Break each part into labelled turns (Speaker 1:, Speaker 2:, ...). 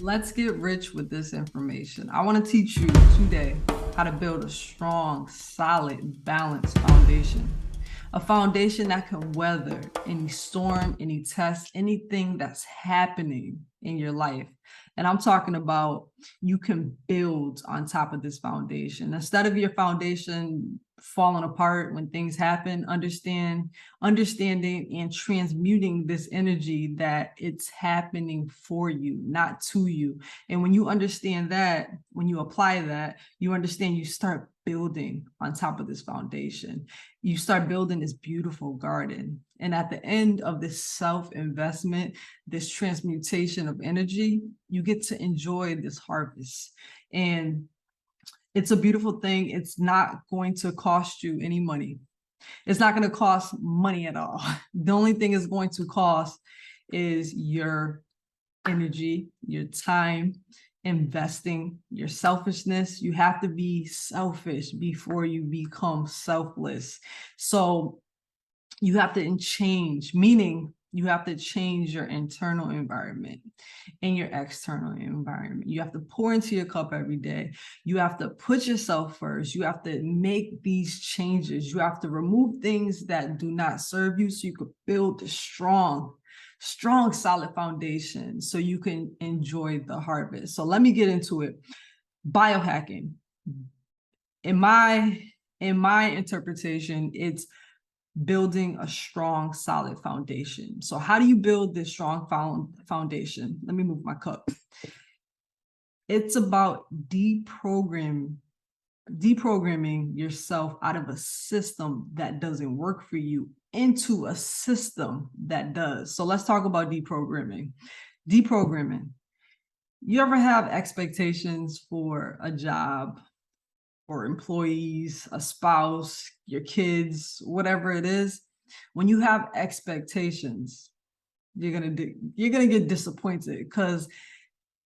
Speaker 1: Let's get rich with this information. I want to teach you today how to build a strong, solid, balanced foundation. A foundation that can weather any storm, any test, anything that's happening in your life. And I'm talking about you can build on top of this foundation. Instead of your foundation falling apart when things happen, understanding and transmuting this energy that it's happening for you, not to you. And when you understand that, when you apply that, you understand you start building on top of this foundation. You start building this beautiful garden. And at the end of this self-investment, this transmutation of energy, you get to enjoy this harvest. And it's a beautiful thing. It's not going to cost you any money. It's not going to cost money at all. The only thing it's going to cost is your energy, your time, investing, your selfishness. You have to be selfish before you become selfless. So you have to change, meaning you have to change your internal environment and your external environment. You have to pour into your cup every day. You have to put yourself first. You have to make these changes. You have to remove things that do not serve you so you could build a strong, solid foundation so you can enjoy the harvest. So let me get into it. Biohacking. In my interpretation, it's building a strong, solid foundation. So how do you build this strong foundation? Let me move my cup. It's about deprogramming yourself out of a system that doesn't work for you into a system that does. So let's talk about deprogramming. Deprogramming. You ever have expectations for a job, or employees, a spouse, your kids, whatever it is? When you have expectations, you're gonna get disappointed because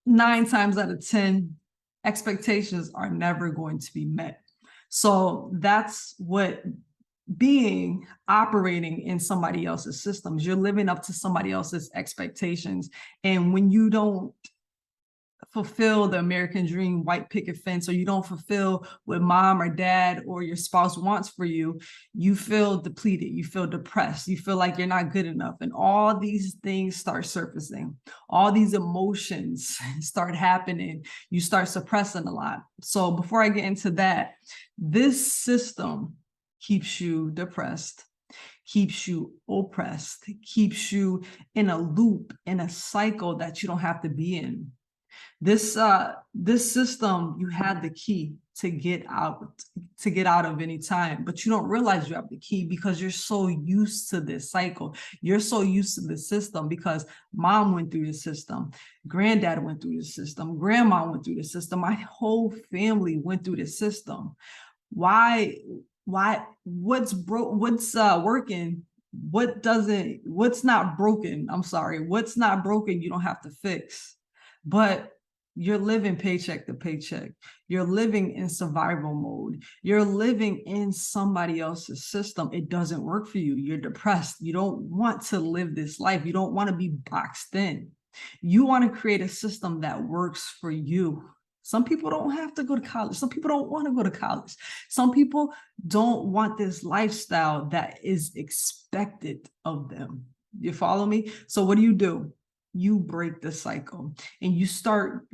Speaker 1: 9 times out of 10, expectations are never going to be met. So that's what being operating in somebody else's systems. You're living up to somebody else's expectations, and when you don't fulfill the American dream, white picket fence, or you don't fulfill what mom or dad or your spouse wants for you, you feel depleted, you feel depressed, you feel like you're not good enough. And all these things start surfacing. All these emotions start happening. You start suppressing a lot. So before I get into that, this system keeps you depressed, keeps you oppressed, keeps you in a loop, in a cycle that you don't have to be in. This system, you have the key to get out of any time, but you don't realize you have the key because you're so used to this cycle. You're so used to the system because mom went through the system, granddad went through the system, grandma went through the system, my whole family went through the system. Why what's working, what's not broken, what's not broken, you don't have to fix. But you're living paycheck to paycheck. You're living in survival mode. You're living in somebody else's system. It doesn't work for you. You're depressed. You don't want to live this life. You don't want to be boxed in. You want to create a system that works for you. Some people don't have to go to college. Some people don't want to go to college. Some people don't want this lifestyle that is expected of them. You follow me? So what do? You break the cycle, and you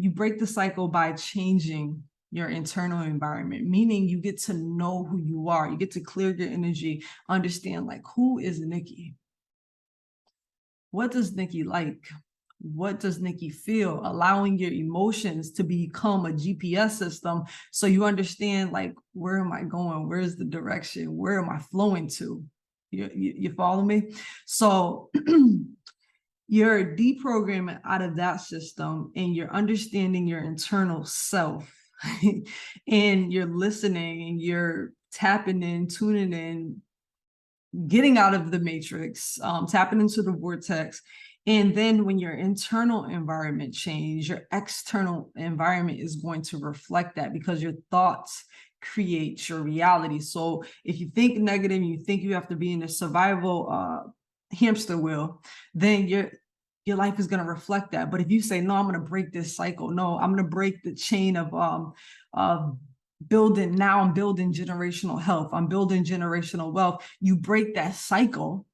Speaker 1: break the cycle by changing your internal environment, meaning you get to know who you are. You get to clear your energy, understand like, who is Nikki? What does Nikki like? What does Nikki feel? Allowing your emotions to become a GPS system so you understand like, where am I going? Where's the direction? Where am I flowing to? You follow me? So you're deprogramming out of that system, and you're understanding your internal self and you're listening, and you're tapping in, tuning in, getting out of the matrix, tapping into the vortex. And then when your internal environment changes, your external environment is going to reflect that, because your thoughts create your reality. So if you think negative, you think you have to be in a survival hamster wheel, then your life is going to reflect that. But if you say, no, I'm going to break this cycle. No, I'm going to break the chain of building. Now I'm building generational health. I'm building generational wealth. You break that cycle,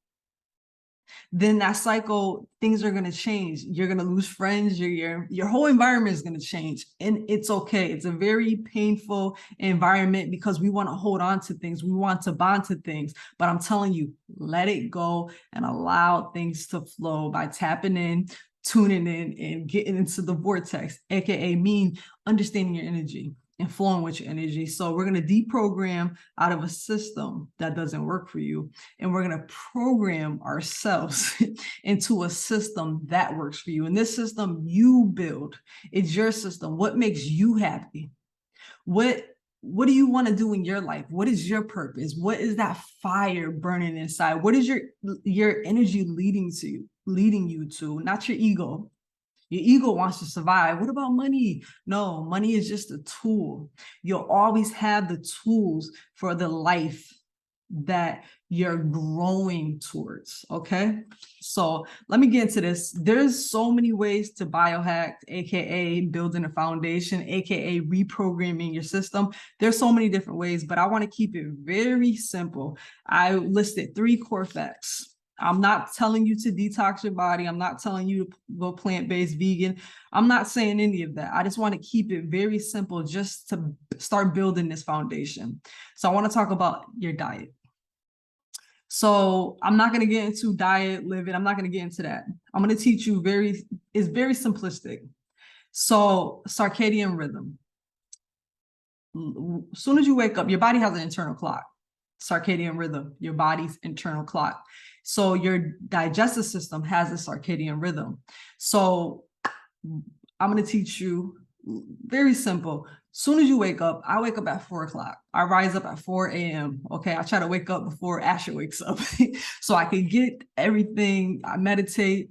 Speaker 1: then that cycle, things are going to change. You're going to lose friends. Your whole environment is going to change, and it's okay. It's a very painful environment because we want to hold on to things. We want to bond to things, but I'm telling you, let it go and allow things to flow by tapping in, tuning in, and getting into the vortex, aka mean understanding your energy and flowing with your energy. So we're going to deprogram out of a system that doesn't work for you, and we're going to program ourselves into a system that works for you. And this system you build, it's your system. What makes you happy? What do you want to do in your life? What is your purpose? What is that fire burning inside? What is your energy leading you to? Not your ego. Your ego wants to survive. What about money? No, money is just a tool. You'll always have the tools for the life that you're growing towards, okay? So let me get into this. There's so many ways to biohack, aka building a foundation, aka reprogramming your system. There's so many different ways, but I want to keep it very simple. I listed 3 core facts. I'm not telling you to detox your body. I'm not telling you to go plant-based vegan. I'm not saying any of that. I just want to keep it very simple just to start building this foundation. So I want to talk about your diet. So I'm not going to get into diet, living. I'm not going to get into that. I'm going to teach you it's very simplistic. So circadian rhythm. As soon as you wake up, your body has an internal clock. Circadian rhythm, your body's internal clock. So your digestive system has a circadian rhythm. So I'm going to teach you very simple. Soon as you wake up, I wake up at 4 o'clock. I rise up at 4 a.m. Okay, I try to wake up before Asher wakes up so I can get everything. I meditate,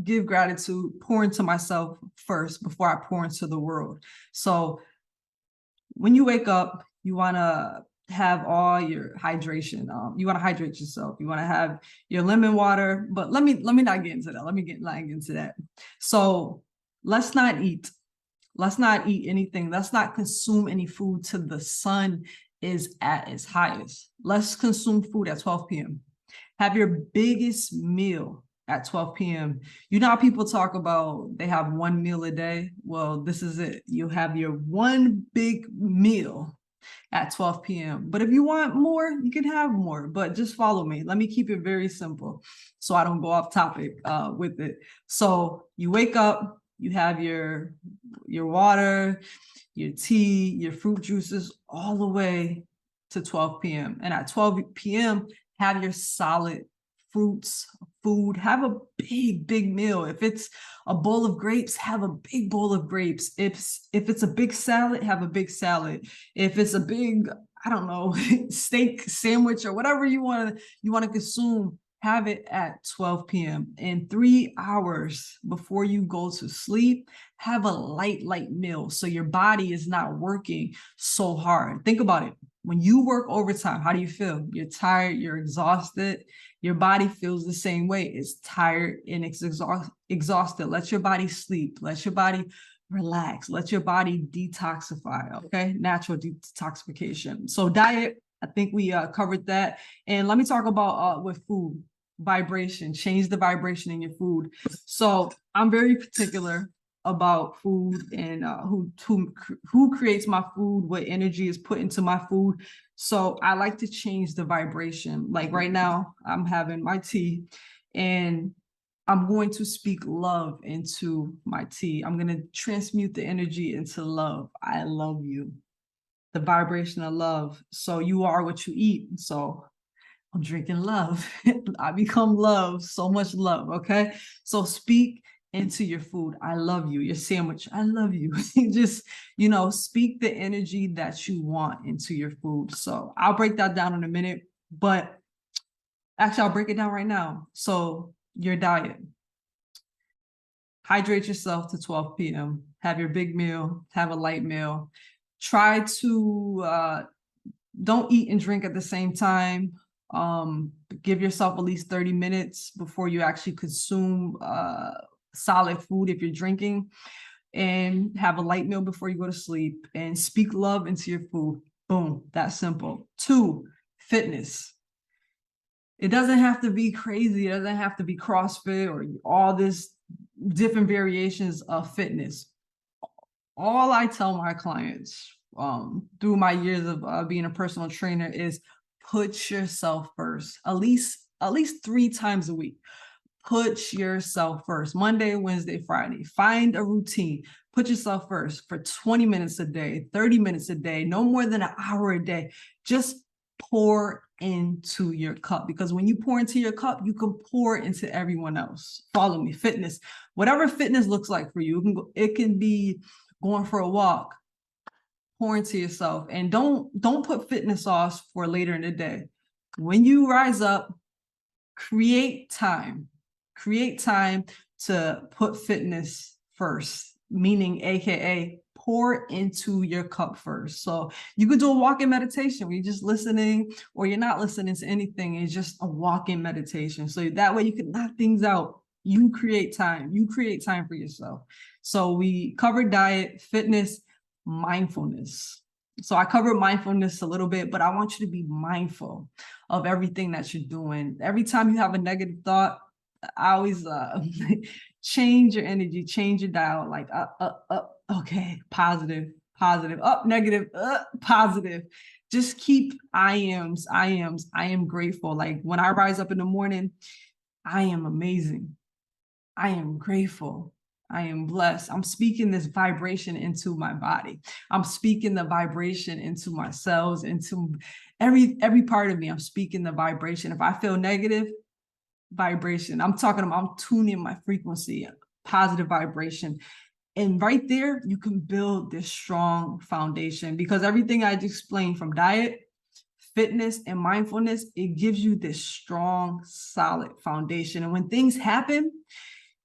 Speaker 1: give gratitude, pour into myself first before I pour into the world. So when you wake up, you want to have all your hydration. You want to hydrate yourself. You want to have your lemon water, but let me not get into that. Let me get into that. So let's not eat anything. Let's not consume any food till the sun is at its highest. Let's consume food at 12 p.m. Have your biggest meal at 12 p.m. You know how people talk about they have one meal a day? Well, this is it. You have your one big meal at 12 p.m. But if you want more, you can have more, but just follow me. Let me keep it very simple so I don't go off topic with it. So you wake up, you have your water, your tea, your fruit juices, all the way to 12 p.m. And at 12 p.m., have your solid fruits, food, have a big meal. If it's a bowl of grapes, have a big bowl of grapes. If it's a big salad, have a big salad. If it's a big, I don't know, steak sandwich or whatever you want to consume, have it at 12 p.m. And 3 hours before you go to sleep, have a light meal so your body is not working so hard. Think about it. When you work overtime, how do you feel? You're tired, you're exhausted. Your body feels the same way. It's tired and it's exhausted. Let your body sleep. Let your body relax. Let your body detoxify, okay? Natural detoxification. So diet, I think we covered that. And let me talk about with food, vibration, change the vibration in your food. So I'm very particular about food and who creates my food, what energy is put into my food. So I like to change the vibration. Like right now, I'm having my tea and I'm going to speak love into my tea. I'm going to transmute the energy into love. I love you. The vibration of love. So you are what you eat. So I'm drinking love. I become love, so much love, okay? So speak into your food. I love you. Your sandwich, I love you. Just, speak the energy that you want into your food. So I'll break that down in a minute, but actually I'll break it down right now. So your diet. Hydrate yourself to 12 p.m. Have your big meal, have a light meal. Try to don't eat and drink at the same time. Give yourself at least 30 minutes before you actually consume solid food if you're drinking, and have a light meal before you go to sleep, and speak love into your food. Boom, that's simple. 2, fitness. It doesn't have to be crazy. It doesn't have to be CrossFit or all this different variations of fitness. All I tell my clients through my years of being a personal trainer is put yourself first, at least 3 times a week. Put yourself first. Monday, Wednesday, Friday. Find a routine. Put yourself first for 20 minutes a day, 30 minutes a day, no more than an hour a day. Just pour into your cup, because when you pour into your cup, you can pour into everyone else. Follow me. Fitness, whatever fitness looks like for you, it can be going for a walk. Pour into yourself, and don't put fitness off for later in the day. When you rise up, create time to put fitness first, meaning AKA pour into your cup first. So you could do a walk-in meditation where you're just listening, or you're not listening to anything. It's just a walk-in meditation. So that way you can knock things out. You create time for yourself. So we covered diet, fitness, mindfulness. So I covered mindfulness a little bit, but I want you to be mindful of everything that you're doing. Every time you have a negative thought, I always change your energy, change your dial, like okay, positive, up, negative, positive. Just keep I am grateful. Like when I rise up in the morning, I am amazing. I am grateful. I am blessed. I'm speaking this vibration into my body. I'm speaking the vibration into my cells, into every part of me. I'm speaking the vibration. If I feel negative, vibration. I'm tuning my frequency, positive vibration. And right there, you can build this strong foundation, because everything I just explained, from diet, fitness, and mindfulness, it gives you this strong, solid foundation. And when things happen,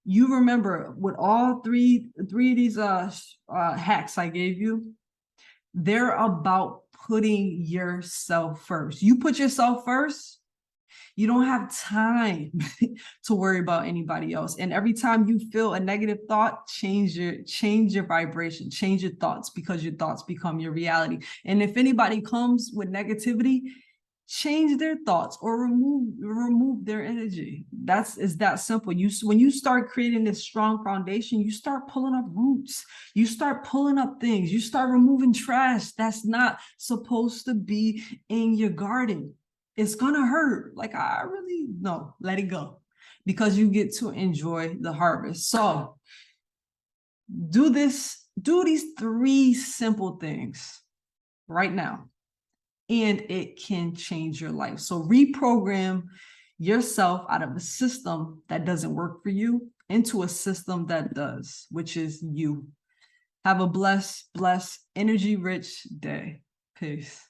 Speaker 1: you remember, with all three of these hacks I gave you, they're about putting yourself first. You put yourself first, you don't have time to worry about anybody else. And every time you feel a negative thought, change your vibration, change your thoughts, because your thoughts become your reality. And if anybody comes with negativity, change their thoughts or remove their energy. It's that simple. When you start creating this strong foundation, you start pulling up roots, you start pulling up things, you start removing trash that's not supposed to be in your garden. It's gonna hurt. Like, I really no, let it go, because you get to enjoy the harvest. So do these 3 simple things right now, and it can change your life. So reprogram yourself out of a system that doesn't work for you into a system that does, which is you. Have a blessed, energy-rich day. Peace.